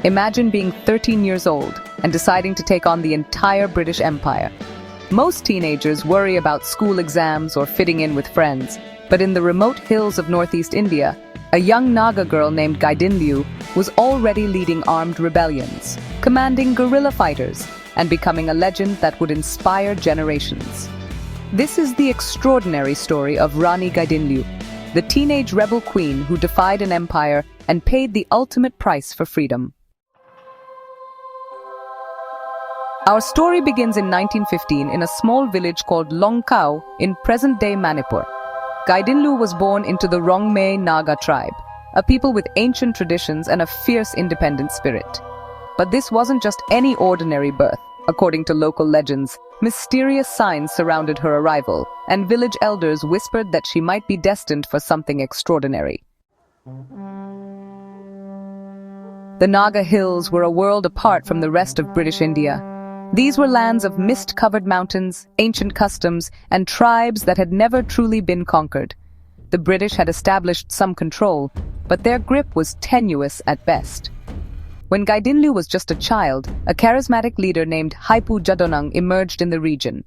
Imagine being 13 years old and deciding to take on the entire British Empire. Most teenagers worry about school exams or fitting in with friends, but in the remote hills of northeast India, a young Naga girl named Gaidinliu was already leading armed rebellions, commanding guerrilla fighters, and becoming a legend that would inspire generations. This is the extraordinary story of Rani Gaidinliu, the teenage rebel queen who defied an empire and paid the ultimate price for freedom. Our story begins in 1915 in a small village called Longkao in present-day Manipur. Gaidinliu was born into the Rongmei Naga tribe, a people with ancient traditions and a fierce independent spirit. But this wasn't just any ordinary birth. According to local legends, mysterious signs surrounded her arrival, and village elders whispered that she might be destined for something extraordinary. The Naga Hills were a world apart from the rest of British India. These were lands of mist-covered mountains, ancient customs, and tribes that had never truly been conquered. The British had established some control, but their grip was tenuous at best. When Gaidinliu was just a child, a charismatic leader named Haipu Jadonang emerged in the region.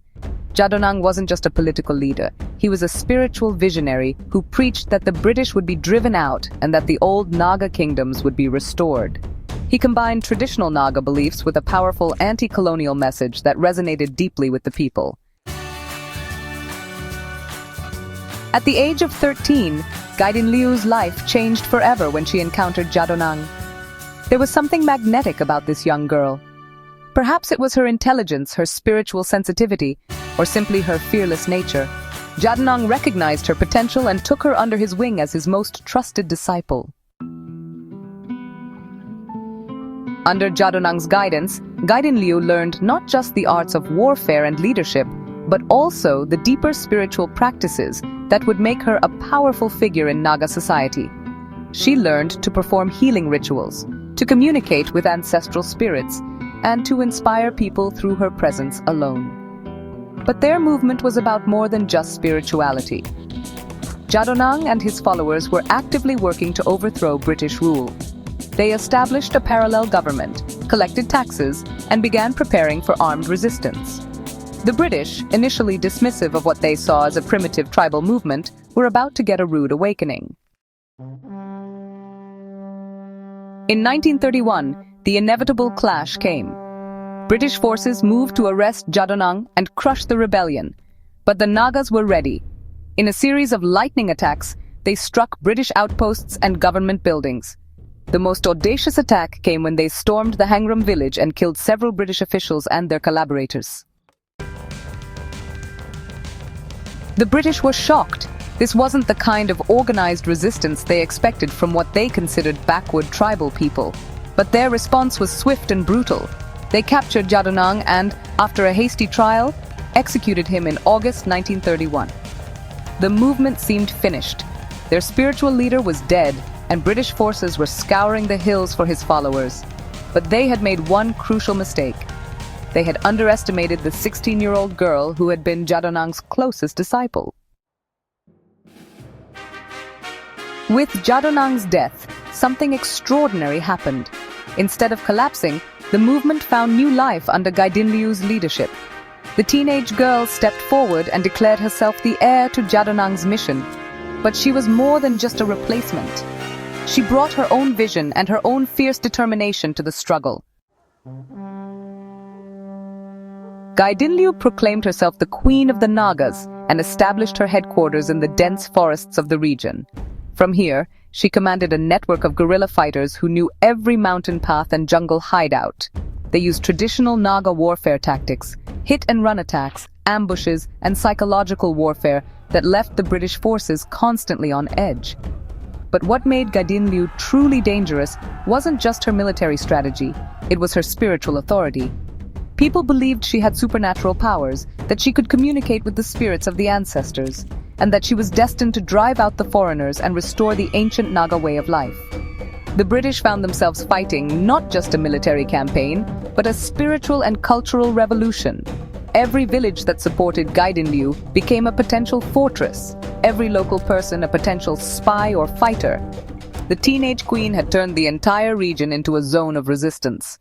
Jadonang wasn't just a political leader, he was a spiritual visionary who preached that the British would be driven out and that the old Naga kingdoms would be restored. He combined traditional Naga beliefs with a powerful anti-colonial message that resonated deeply with the people. At the age of 13, Gaidinliu's life changed forever when she encountered Jadonang. There was something magnetic about this young girl. Perhaps it was her intelligence, her spiritual sensitivity, or simply her fearless nature. Jadonang recognized her potential and took her under his wing as his most trusted disciple. Under Jadonang's guidance, Gaidinliu learned not just the arts of warfare and leadership, but also the deeper spiritual practices that would make her a powerful figure in Naga society. She learned to perform healing rituals, to communicate with ancestral spirits, and to inspire people through her presence alone. But their movement was about more than just spirituality. Jadonang and his followers were actively working to overthrow British rule. They established a parallel government, collected taxes, and began preparing for armed resistance. The British, initially dismissive of what they saw as a primitive tribal movement, were about to get a rude awakening. In 1931, the inevitable clash came. British forces moved to arrest Jadonang and crush the rebellion. But the Nagas were ready. In a series of lightning attacks, they struck British outposts and government buildings. The most audacious attack came when they stormed the Hangram village and killed several British officials and their collaborators. The British were shocked. This wasn't the kind of organized resistance they expected from what they considered backward tribal people. But their response was swift and brutal. They captured Jadonang and, after a hasty trial, executed him in August 1931. The movement seemed finished. Their spiritual leader was dead, and British forces were scouring the hills for his followers. But they had made one crucial mistake. They had underestimated the 16-year-old girl who had been Jadonang's closest disciple. With Jadonang's death, something extraordinary happened. Instead of collapsing, the movement found new life under Gaidinliu's leadership. The teenage girl stepped forward and declared herself the heir to Jadonang's mission. But she was more than just a replacement. She brought her own vision and her own fierce determination to the struggle. Gaidinliu proclaimed herself the Queen of the Nagas and established her headquarters in the dense forests of the region. From here, she commanded a network of guerrilla fighters who knew every mountain path and jungle hideout. They used traditional Naga warfare tactics, hit-and-run attacks, ambushes, and psychological warfare that left the British forces constantly on edge. But what made Gaidinliu truly dangerous wasn't just her military strategy, it was her spiritual authority. People believed she had supernatural powers, that she could communicate with the spirits of the ancestors, and that she was destined to drive out the foreigners and restore the ancient Naga way of life. The British found themselves fighting not just a military campaign, but a spiritual and cultural revolution. Every village that supported Gaidinliu became a potential fortress, every local person a potential spy or fighter. the teenage queen had turned the entire region into a zone of resistance.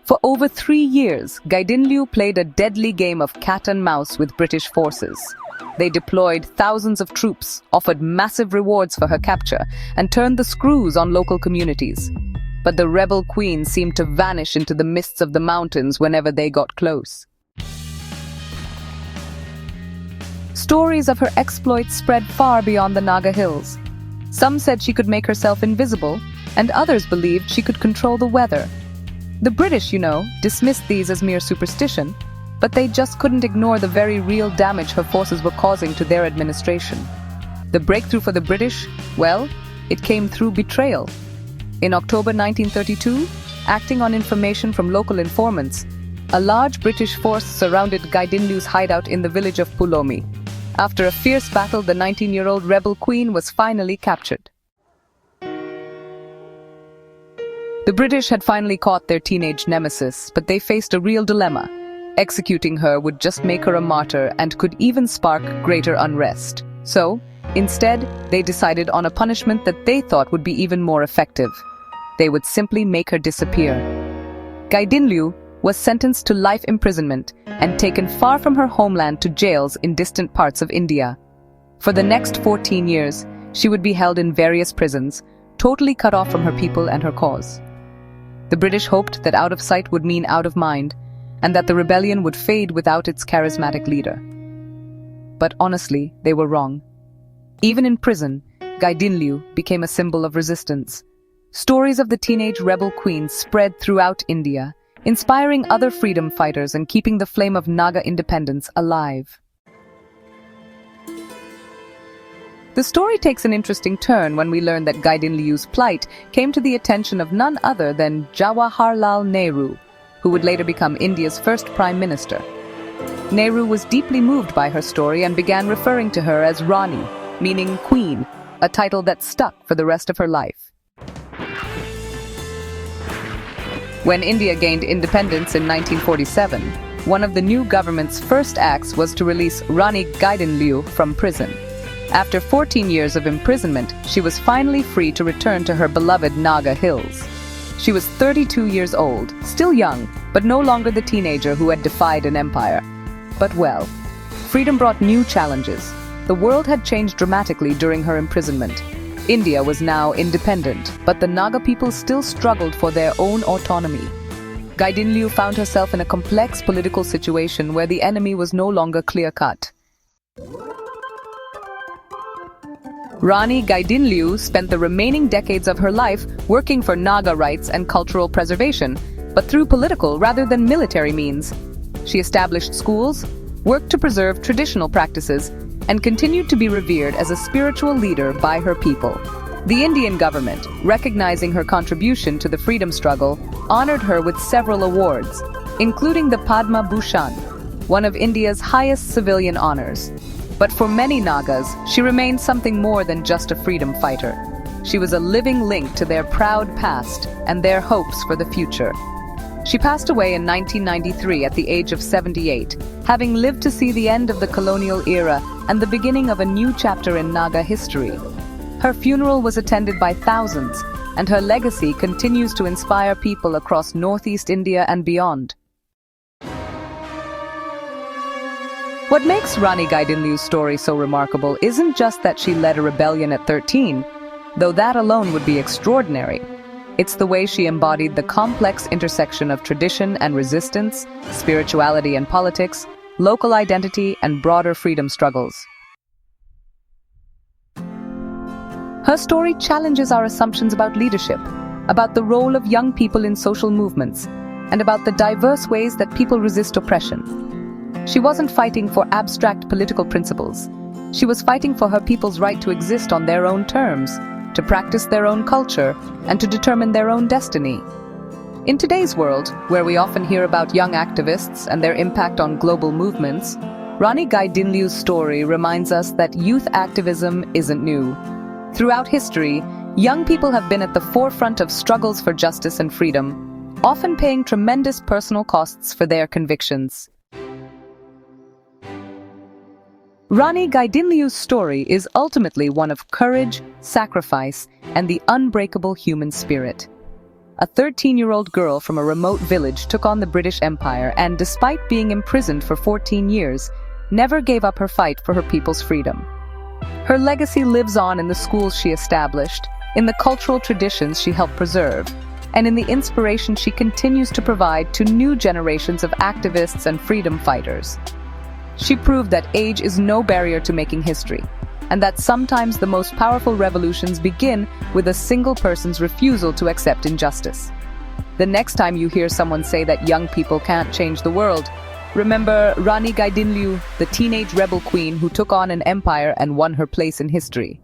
For over 3 years, Gaidinliu played a deadly game of cat and mouse with British forces. They deployed thousands of troops, offered massive rewards for her capture, and turned the screws on local communities. But the rebel queen seemed to vanish into the mists of the mountains whenever they got close. Stories of her exploits spread far beyond the Naga hills. Some said she could make herself invisible, and others believed she could control the weather. The British, dismissed these as mere superstition, but they just couldn't ignore the very real damage her forces were causing to their administration. The breakthrough for the British, well, it came through betrayal. In October 1932, acting on information from local informants, a large British force surrounded Gaidinliu's hideout in the village of Pulomi. After a fierce battle, the 19-year-old rebel queen was finally captured. The British had finally caught their teenage nemesis, but they faced a real dilemma. Executing her would just make her a martyr and could even spark greater unrest. So, instead, they decided on a punishment that they thought would be even more effective. They would simply make her disappear. Gaidinliu was sentenced to life imprisonment and taken far from her homeland to jails in distant parts of India. For the next 14 years, she would be held in various prisons, totally cut off from her people and her cause. The British hoped that out of sight would mean out of mind, and that the rebellion would fade without its charismatic leader. But honestly, they were wrong. Even in prison, Gaidinliu became a symbol of resistance. Stories of the teenage rebel queen spread throughout India, inspiring other freedom fighters and keeping the flame of Naga independence alive. The story takes an interesting turn when we learn that Gaidinliu's plight came to the attention of none other than Jawaharlal Nehru, who would later become India's first Prime Minister. Nehru was deeply moved by her story and began referring to her as Rani, meaning queen, a title that stuck for the rest of her life. When India gained independence in 1947, one of the new government's first acts was to release Rani Gaidinliu from prison. After 14 years of imprisonment, she was finally free to return to her beloved Naga hills. She was 32 years old, still young, but no longer the teenager who had defied an empire. But well, freedom brought new challenges. The world had changed dramatically during her imprisonment. India was now independent, but the Naga people still struggled for their own autonomy. Gaidinliu found herself in a complex political situation where the enemy was no longer clear-cut. Rani Gaidinliu spent the remaining decades of her life working for Naga rights and cultural preservation, but through political rather than military means. She established schools, worked to preserve traditional practices, and continued to be revered as a spiritual leader by her people. The Indian government, recognizing her contribution to the freedom struggle, honored her with several awards, including the Padma Bhushan, one of India's highest civilian honors. But for many Nagas, she remained something more than just a freedom fighter. She was a living link to their proud past and their hopes for the future. She passed away in 1993 at the age of 78, having lived to see the end of the colonial era and the beginning of a new chapter in Naga history. Her funeral was attended by thousands, and her legacy continues to inspire people across Northeast India and beyond. What makes Rani Gaidinliu's story so remarkable isn't just that she led a rebellion at 13, though that alone would be extraordinary. It's the way she embodied the complex intersection of tradition and resistance, spirituality and politics, local identity and broader freedom struggles. Her story challenges our assumptions about leadership, about the role of young people in social movements, and about the diverse ways that people resist oppression. She wasn't fighting for abstract political principles. She was fighting for her people's right to exist on their own terms, to practice their own culture, and to determine their own destiny. In today's world, where we often hear about young activists and their impact on global movements, Rani Gaidinliu's story reminds us that youth activism isn't new. Throughout history, young people have been at the forefront of struggles for justice and freedom, often paying tremendous personal costs for their convictions. Rani Gaidinliu's story is ultimately one of courage, sacrifice, and the unbreakable human spirit. A 13-year-old girl from a remote village took on the British Empire and, despite being imprisoned for 14 years, never gave up her fight for her people's freedom. Her legacy lives on in the schools she established, in the cultural traditions she helped preserve, and in the inspiration she continues to provide to new generations of activists and freedom fighters. She proved that age is no barrier to making history, and that sometimes the most powerful revolutions begin with a single person's refusal to accept injustice. The next time you hear someone say that young people can't change the world, remember Rani Gaidinliu, the teenage rebel queen who took on an empire and won her place in history.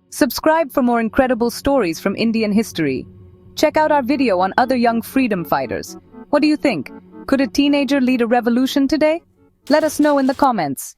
Subscribe for more incredible stories from Indian history. Check out our video on other young freedom fighters. What do you think? Could a teenager lead a revolution today? Let us know in the comments.